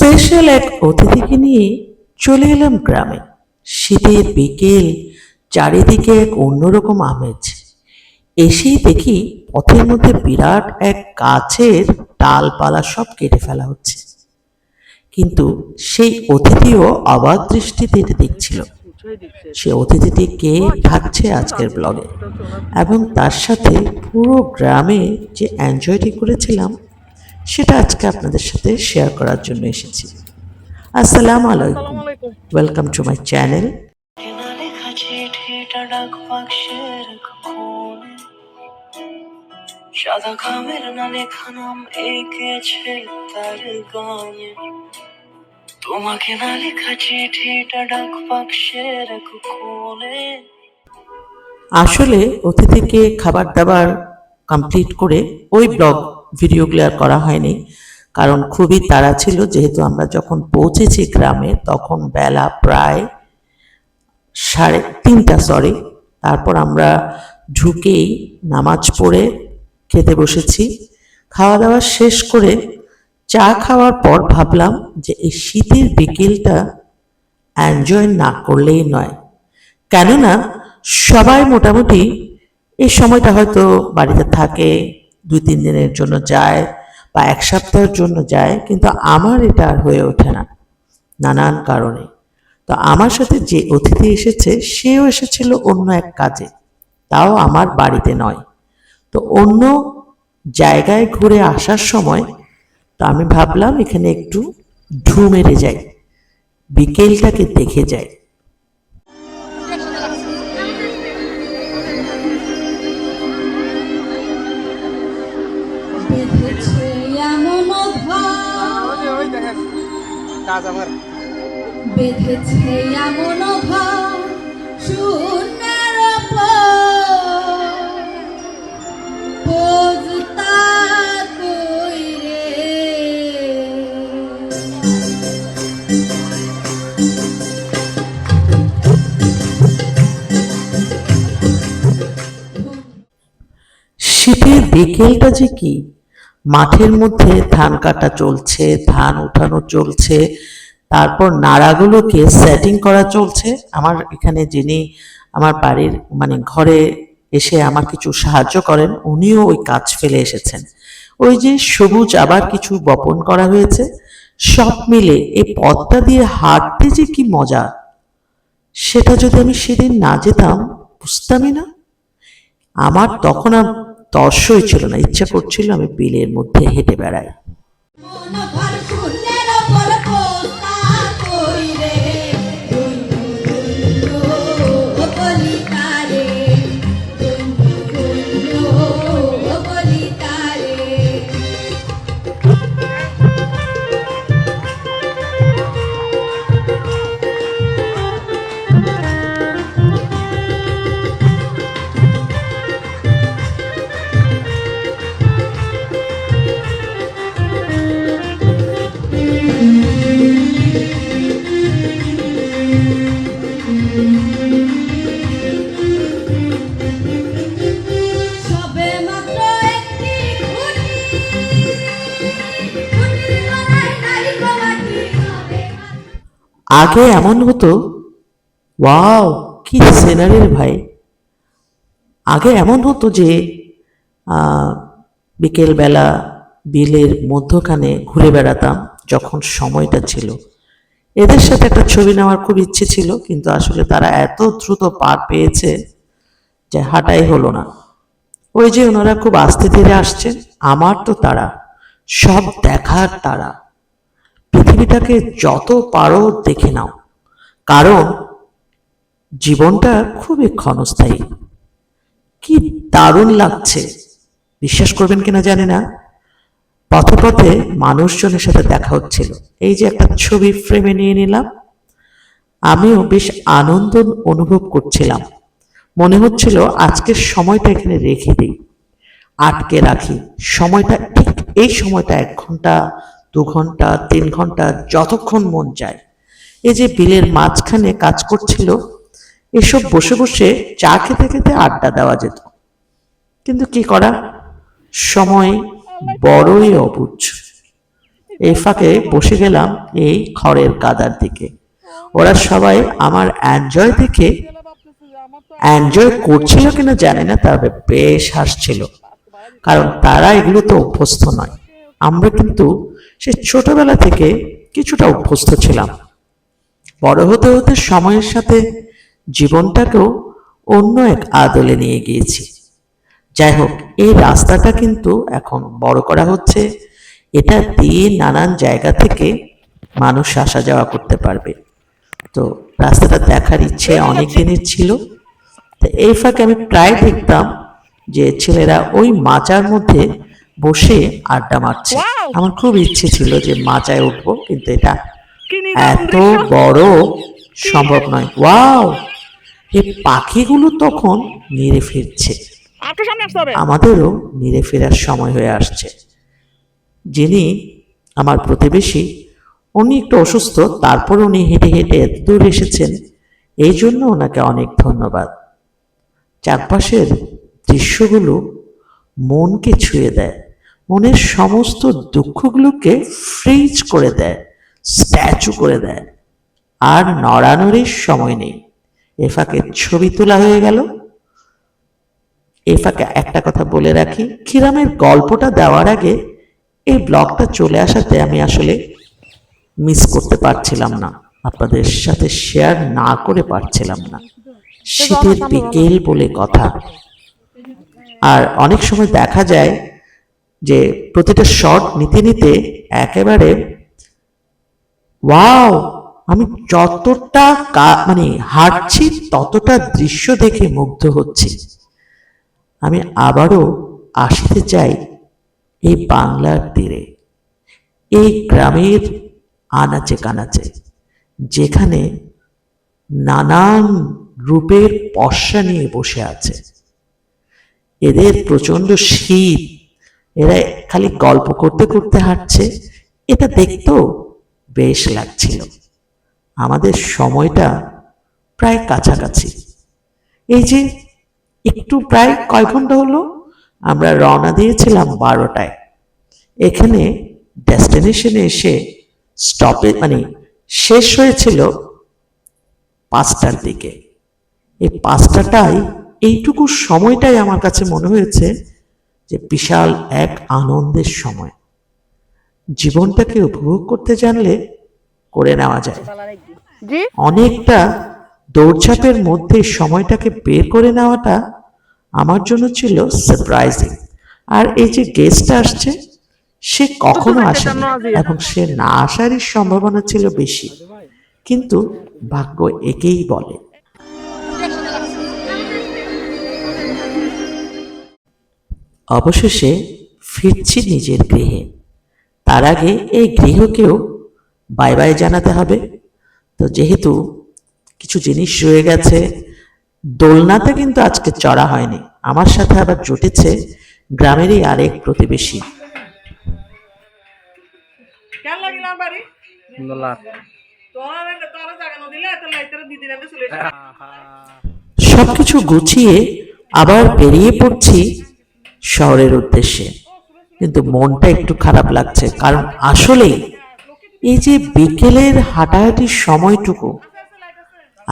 Special এক অতিথিকে নিয়ে চলে এলাম গ্রামে। শীতের বিকেল, চারিদিকে এক অন্যরকম আমেজ। এসেই দেখি পথের মধ্যে বিরাট এক গাছের ডালপালা সব কেটে ফেলা হচ্ছে, কিন্তু সেই অতিথিও অবাক দৃষ্টিতে এটা দেখছিল। সে অতিথিটি কে থাকছে আজকের ব্লগে, এবং তার সাথে পুরো গ্রামে যে এনজয়টি করেছিলাম সেটা আজকে আপনাদের সাথে শেয়ার করার জন্য এসেছি। আসসালামু আলাইকুম, ওয়েলকাম টু মাই চ্যানেল। সাদা খামের না লেখা নাম এঁকেছে তার গানে, তোমাকে না লেখা চিঠিটা ডাক বাক্সের কোণে। আসলে অতিথিকে খাবার দাবার কমপ্লিট করে ওই ব্লগ ভিডিওগুলো আর করা হয়নি, কারণ খুবই তাড়া ছিল। যেহেতু আমরা যখন পৌঁছেছি গ্রামে তখন বেলা প্রায় 3:30, তারপর আমরা ঢুকেই নামাজ পড়ে খেতে বসেছি। খাওয়া দাওয়া শেষ করে চা খাওয়ার পর ভাবলাম যে এই শীতের বিকেলটা এনজয় না করলেই নয়, কেননা সবাই মোটামুটি এই সময়টা হয়তো বাড়িতে থাকে, 2-3 দিনের জন্য যায় বা 1 সপ্তাহের জন্য যায়, কিন্তু আমার এটা আর হয়ে ওঠে না নানান কারণে। তো আমার সাথে যে অতিথি এসেছে সেও এসেছিল অন্য এক কাজে, তাও আমার বাড়িতে নয়, তো অন্য জায়গায় ঘুরে আসার সময় তো আমি ভাবলাম এখানে একটু ঢু মেরে যাই, বিকেলটাকে দেখে যাই। বেঁধেছে এমন ভাব শূন্যের পোজতা কইরে, শীতের বিকেলটা যে কি, মাঠের মধ্যে ধান কাটা চলছে, ধান উঠানো চলছে, তারপর নাড়াগুলোকে সেটিং করা চলছে। আমার এখানে যিনি আমার বাড়ির ঘরে এসে আমার কিছু সাহায্য করেন, উনিও ওই কাজ ফেলে এসেছেন। ওই যে সবুজ আবার কিছু বপন করা হয়েছে, সব মিলে এই পথটা দিয়ে হাঁটতে যে কি মজা, সেটা যদি আমি সেদিন না যেতাম বুঝতামই না। আমার তখন আর তর্সই ছিল না, ইচ্ছা করছিল আমি বিলের মধ্যে হেঁটে বেড়াই। মনোভার শূন্যের ওপর পোজতা কইরে, বলিতারে বলিতারে। সবে মাত্র একটি খুঁটি, খুঁটির গলায় নাই গলাটি। আগে এমন হতো, ওয়াও কি সিনারি রে ভাই। আগে এমন হতো যে বিকেলবেলা বিলের মধ্যখানে ঘুরে বেড়াতাম যখন সময়টা ছিল। এদের সাথে একটা ছবি নেওয়ার খুব ইচ্ছে ছিল, কিন্তু আসলে তারা এত দ্রুত পার পেয়েছে যে হাঁটাই হলো না। ওই যে ওনারা খুব আস্তে ধীরে আসছেন, আমার তো তারা সব দেখার তারা। পৃথিবীটাকে যত পারো দেখে নাও, কারণ জীবনটা খুবই ক্ষণস্থায়ী। কি দারুণ লাগছে, বিশ্বাস করবেন কিনা জানি না, পথে পথে মানুষজনের সাথে দেখা হচ্ছিল। এই যে একটা ছবি ফ্রেমে নিয়ে নিলাম, আমিও বেশ আনন্দ অনুভব করছিলাম। মনে হচ্ছিল আজকের সময়টা এখানে রেখে দিই, আটকে রাখি সময়টা, ঠিক এই সময়টা 1 ঘন্টা 2 ঘন্টা 3 ঘন্টা যতক্ষণ মন চায়। এই যে বিলের মাঝখানে কাজ করছিল, এসব বসে বসে চা খেতে খেতে আড্ডা দেওয়া যেত, কিন্তু কি করা, সময় বড়ই অবুঝ। এই ফাঁকে বসে গেলাম এই খড়ের গাদার দিকে। ওরা সবাই আমার এনজয় দেখে এনজয় করছিল কিনা জানি না, তবে বেশ হাসছিল, কারণ তারা এগুলো তো অভ্যস্ত নয়। আমরা কিন্তু সে ছোটবেলা থেকে কিছুটা অভ্যস্ত ছিলাম। বড় হতে হতে সময়ের সাথে জীবনটাকেও অন্য এক আদলে নিয়ে গিয়েছি। যাই হোক, এই রাস্তাটা কিন্তু এখন বড় করা হচ্ছে, এটা দিয়ে নানান জায়গা থেকে মানুষ আসা যাওয়া করতে পারবে। তো রাস্তাটা দেখার ইচ্ছে অনেক দিনের ছিল। তো এই ফাঁকে আমি প্রায় দেখতাম যে ছেলেরা ওই মাচার মধ্যে বসে আড্ডা মারছে। আমার খুব ইচ্ছে ছিল যে মাচায় উঠবো, কিন্তু এটা এত বড় সম্ভব নয়। ওয়াও, এই পাখিগুলো তখন নিরে ফিরছে, আমাদেরও নিরে ফেরার সময় হয়ে আসছে। যিনি আমার প্রতিবেশী, উনি একটু অসুস্থ, তারপর উনি হেঁটে হেঁটে এত দূর এসেছেন, এই জন্য ওনাকে অনেক ধন্যবাদ। চারপাশের দৃশ্যগুলো মনকে ছুঁয়ে দেয়, মনের সমস্ত দুঃখগুলোকে ফ্রিজ করে দেয়, স্ট্যাচু করে দেয়, আর নড়ানড়ির সময় নেই। এ ফাঁকে ছবি তোলা হয়ে গেল। এ ফাঁকে একটা কথা বলে রাখি, ক্ষীরামের গল্পটা দেওয়ার আগে এই ব্লগটা চলে আসাতে আমি আসলে মিস করতে পারছিলাম না, আপনাদের সাথে শেয়ার না করে পারছিলাম না। শীতের বিকেল বলে কথা, আর অনেক সময় দেখা যায় যে প্রতিটা শট নিতে নিতে একেবারে ওয়াও, আমি যতটা মানে হাঁটছি ততটা দৃশ্য দেখে মুগ্ধ হচ্ছি। আমি আবারও আসতে চাই এই বাংলার তীরে, এই গ্রামের আনাচে কানাচে, যেখানে নানান রূপের পশা নিয়ে বসে আছে। এদের প্রচন্ড শীত, এরা খালি গল্প করতে করতে হাঁটছে, এটা দেখতেও বেশ লাগছিল। আমাদের সময়টা প্রায় কাছাকাছি। এই যে একটু প্রায় কয় ঘন্টা হলো, আমরা রওনা দিয়েছিলাম 12টায়। এখানে ডেস্টিনেশনে এসে স্টপে মানে শেষ হয়েছিল 5টার দিকে। এই 5টাটাই, এইটুকু সময়টাই আমার কাছে মনে হয়েছে যে বিশাল এক আনন্দের সময়। জীবনটাকে উপভোগ করতে জানলে করে নেওয়া যায়। অনেকটা দৌড়ঝাঁপের মধ্যে সময়টাকে বের করে নেওয়াটা আমার জন্য ছিল সারপ্রাইজিং। আর এই যে গেস্টটা আসছে, সে কখনো আসেনি এবং সে না আসারই সম্ভাবনা ছিল বেশি, কিন্তু ভাগ্য একেই বলে। অবশেষে ফিরছি নিজের গৃহে। তার আগে এই গৃহকেও বাই বাই জানাতে হবে। তো যেহেতু কিছু জিনিস রয়ে গেছে, দোলনাতে কিন্তু আজকে চড়া হয়নি। আমার সাথে আবার জুটেছে গ্রামেরই আরেক প্রতিবেশী। সবকিছু গুছিয়ে আবার বেরিয়ে পড়ছি শহরের উদ্দেশ্যে, কিন্তু মনটা একটু খারাপ লাগছে, কারণ আসলেই এই যে বিকেলের হাঁটাহাঁটির সময়টুকু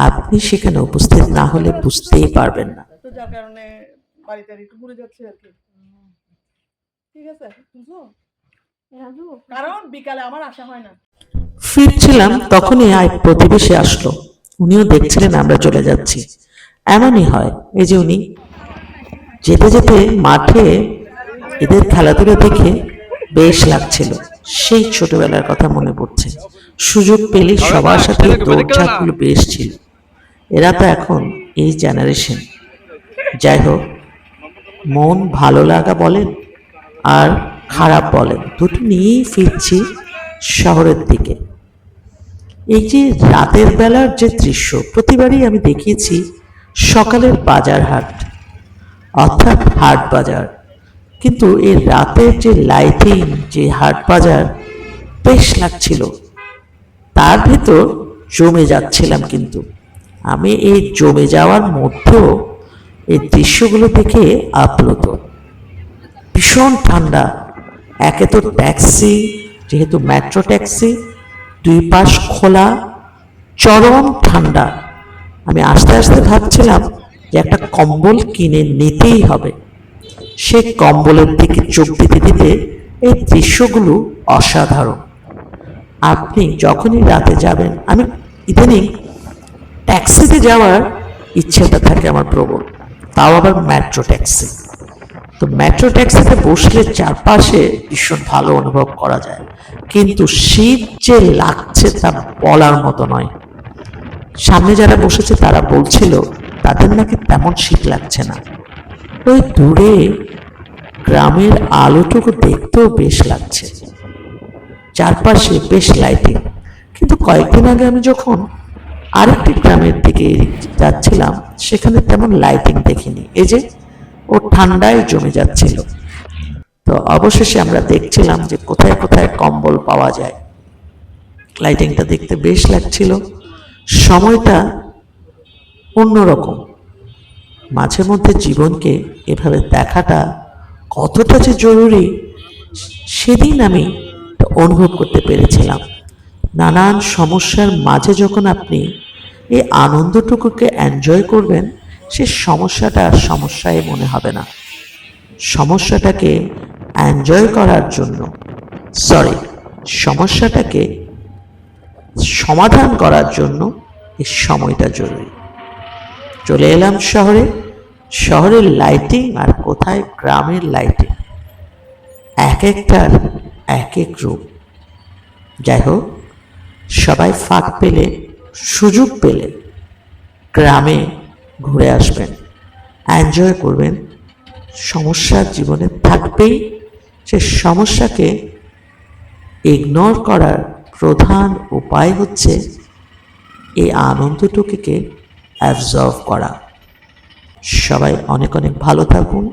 আপনি সেখানে উপস্থিত না হলে বুঝতেই পারবেন না। যার কারণে বাড়িতে একটু ঘুরে যাচ্ছে আর কি। ঠিক আছে, কারণ বিকালে আমার আসা হয় না। ফিরছিলাম, তখনই এক প্রতিবেশী আসলো। উনিও দেখছিলেন আমরা চলে যাচ্ছি। এমনই হয়, এই যে উনি যেতে যেতে মাঠে এদের খেলাধুলা দেখে বেশ লাগছিল। সেই ছোটবেলার কথা মনে পড়ছে। সুযোগ পেলে সবার সাথে দৌড়ঝাঁপগুলো বেশ ছিল। এরা তো এখন এই জেনারেশন। যাই হোক, মন ভালো লাগা বলেন আর খারাপ বলেন, দুটো নিয়েই ফিরছি শহরের দিকে। এই যে রাতের বেলার যে দৃশ্য, প্রতিবারই আমি দেখিয়েছি সকালের বাজার হাট, অর্থাৎ হাট বাজার, কিন্তু এই রাতের যে লাইটিং, যে হাট বাজার বেশ লাগছিল। তার ভিতর জমে যাচ্ছিলাম, কিন্তু আমি এই জমে যাওয়ার মধ্যেও এই দৃশ্যগুলো দেখে আপ্লুত। ভীষণ ঠান্ডা, একে তো ট্যাক্সি যেহেতু মেট্রো ট্যাক্সি, দুই পাশ খোলা, চরম ঠান্ডা। আমি আস্তে আস্তে ভাবছিলাম যে একটা কম্বল কিনে নিতেই হবে। সেই কম্বলের দিকে চোখ দিতে দিতে এই দৃশ্যগুলো অসাধারণ। আপনি যখনই রাতে যাবেন, আমি ইদানিং ট্যাক্সিতে যাওয়ার ইচ্ছেটা থাকে আমার প্রবল, তাও আবার মেট্রো ট্যাক্সি। তো মেট্রো ট্যাক্সিতে বসলে চারপাশে ভীষণ ভালো অনুভব করা যায়, কিন্তু শীত যে লাগছে তা বলার মতো নয়। সামনে যারা বসেছে তারা বলছিল তাদের নাকি তেমন শীত লাগছে না। ওই দূরে গ্রামের আলোটুকু দেখতেও বেশ লাগছে, চারপাশে বেশ লাইটিং। কিন্তু কয়েকদিন আগে আমি যখন আরেকটি গ্রামের দিকে যাচ্ছিলাম, সেখানে তেমন লাইটিং দেখিনি। এই যে ও ঠান্ডায় জমে যাচ্ছিল। তো অবশেষে আমরা দেখছিলাম যে কোথায় কোথায় কম্বল পাওয়া যায়। লাইটিংটা দেখতে বেশ লাগছিল, সময়টা অন্যরকম। মাঝে মধ্যে জীবনকে এভাবে দেখাটা কতটা যে জরুরি সেদিন আমি অনুভব করতে পেরেছিলাম। নানান সমস্যার মাঝে যখন আপনি এই আনন্দটুকুকে এনজয় করবেন, সে সমস্যাটা আর সমস্যায় মনে হবে না। সমস্যাটাকে এনজয় করার জন্য, সমস্যাটাকে সমাধান করার জন্য এই সময়টা জরুরি। চলে এলাম শহরে। শহরের লাইটিং আর কোথায় গ্রামের লাইটিং, এক একটার এক এক রূপ। যাই হোক, সবাই ফাঁক পেলে, সুযোগ পেলে গ্রামে ঘুরে আসবেন, এনজয় করবেন। সমস্যা জীবনে থাকবেই, সে সমস্যাকে ইগনোর করার প্রধান উপায় হচ্ছে এই আনন্দটুকুকে অ্যাবজর্ভ করা। সবাই অনেক অনেক ভালো থাকুন,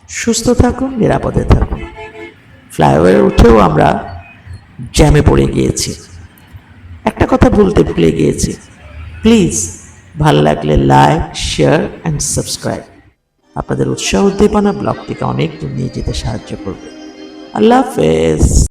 সুস্থ থাকুন, নিরাপদে থাকুন। ফ্লাইওভারে উঠেও আমরা জ্যামে পড়ে গিয়েছি। একটা কথা বলতে ভুলে গিয়েছি, প্লিজ ভালো লাগলে লাইক, শেয়ার অ্যান্ড সাবস্ক্রাইব। আপনাদের উৎসাহ উদ্দীপনা ব্লগটিকে অনেক দূর নিয়ে যেতে সাহায্য করবে। আল্লাহ হাফেজ।